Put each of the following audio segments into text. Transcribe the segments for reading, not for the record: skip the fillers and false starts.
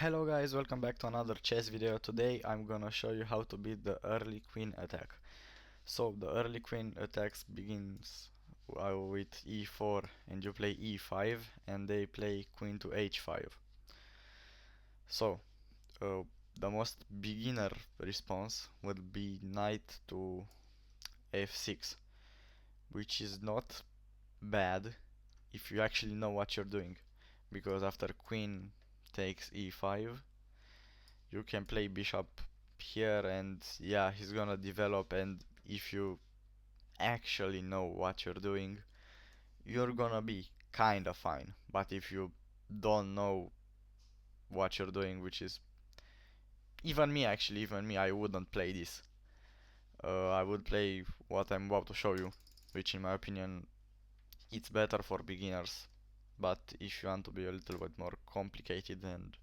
Hello guys, welcome back to another chess video. Today I'm gonna show you how to beat the early queen attack. So the early queen attacks begins with e4 and you play e5 and they play queen to h5. So uh, the most beginner response would be knight to f6, which is not bad if you actually know what you're doing, because after queen takes e5 you can play bishop here and yeah, he's gonna develop, and if you actually know what you're doing you're gonna be kinda fine. But if you don't know what you're doing, which is even me, I wouldn't play this. I would play what I'm about to show you, which in my opinion it's better for beginners, but if you want to be a little bit more complicated and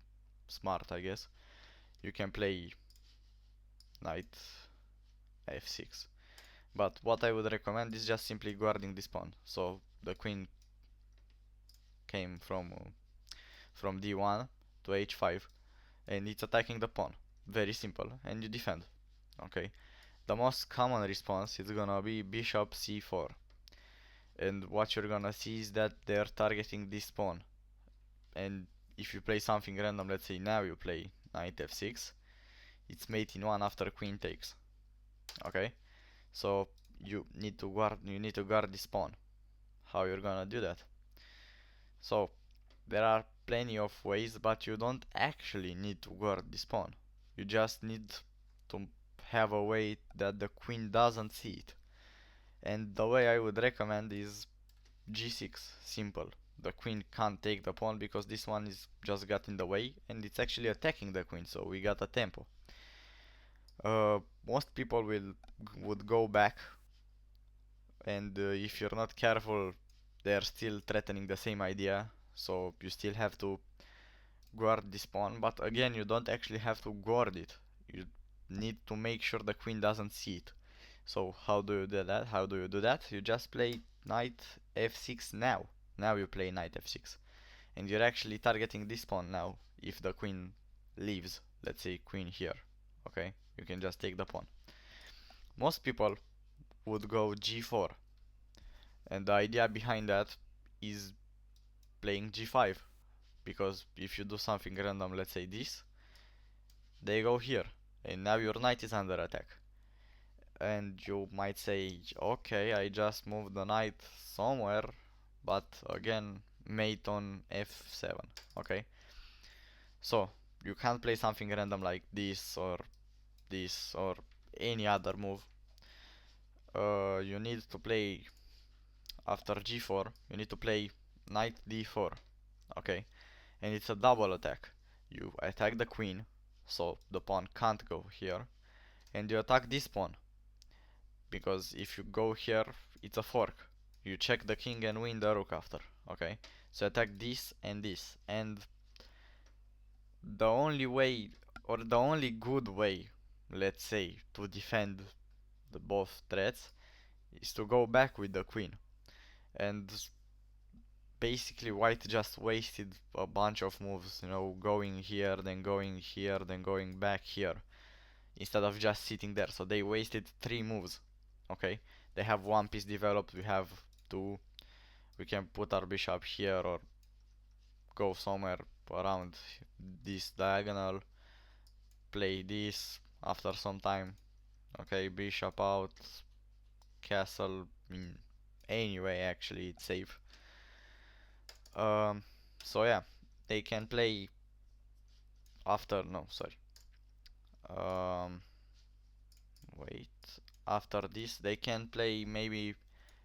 smart, I guess you can play knight f6. But what I would recommend is just simply guarding this pawn. So the queen came from d1 to h5 and it's attacking the pawn. Very simple, and you defend. Okay. The most common response is gonna be bishop c4, and what you're gonna see is that they're targeting this pawn. And if you play something random, let's say now you play knight f6, it's mate in one after queen takes. Okay. So you need to guard this pawn. How you're gonna do that? So there are plenty of ways, but you don't actually need to guard this pawn. You just need to have a way that the queen doesn't see it. And the way I would recommend is g6. Simple. The queen can't take the pawn because this one is just got in the way and it's actually attacking the queen, so we got a tempo. Most people would go back, and if you're not careful they're still threatening the same idea, so you still have to guard this pawn. But again, you don't actually have to guard it, you need to make sure the queen doesn't see it. So how do you do that? You just play knight f6 now. Now you play knight f6 and you're actually targeting this pawn now. If the queen leaves, let's say queen here, okay, you can just take the pawn. Most people would go g4, and the idea behind that is playing g5, because if you do something random, let's say this, they go here and now your knight is under attack. And you might say, okay, I just moved the knight somewhere, but again, mate on f7. Okay, so you can't play something random like this or any other move. You need to play after g4, you need to play knight d4. Okay, and it's a double attack. You attack the queen, so the pawn can't go here, and you attack this pawn, because if you go here, it's a fork. You check the king and win the rook after. Okay, so attack this and this, and the only way, or the only good way, let's say, to defend the both threats is to go back with the queen. And basically white just wasted a bunch of moves, going here, then going here, then going back here, instead of just sitting there. So they wasted 3 moves. Okay, they have one piece developed, we have two. We can put our bishop here or go somewhere around this diagonal, play this after some time. Okay, bishop out, castle, anyway, actually it's safe. um so yeah, they can play after, no, sorry, um wait, after this they can play maybe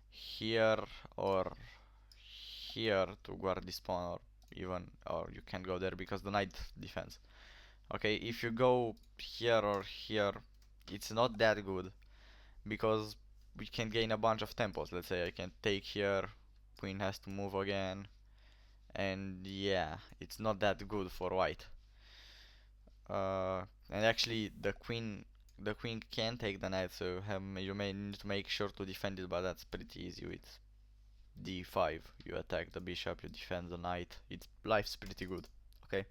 here or here to guard this pawn, or even, or you can't go there because the knight defends. Okay, if you go here or here, it's not that good, because we can gain a bunch of tempos. Let's say I can take here, queen has to move again, and yeah, it's not that good for white. And actually the queen can take the knight, so you may need to make sure to defend it, but that's pretty easy with d5. You attack the bishop, you defend the knight. Life's pretty good. Okay,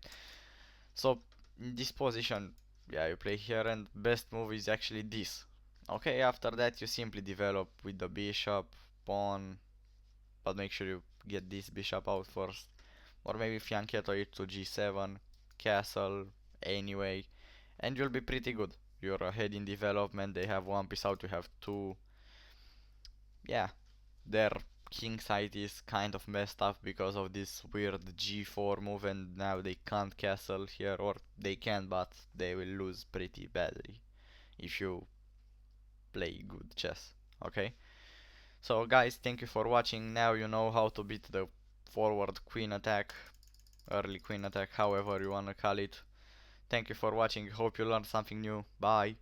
So in this position, yeah, you play here, and best move is actually this. Okay, after that you simply develop with the bishop, pawn, but make sure you get this bishop out first. Or maybe fianchetto it to g7, castle, anyway, and you'll be pretty good. You're ahead in development, they have one piece out, you have two. Yeah, their king side is kind of messed up because of this weird g4 move, and now they can't castle here, or they can, but they will lose pretty badly if you play good chess. Okay? So guys, thank you for watching. Now you know how to beat the forward queen attack, early queen attack, however you wanna call it. Thank you for watching. Hope you learned something new. Bye.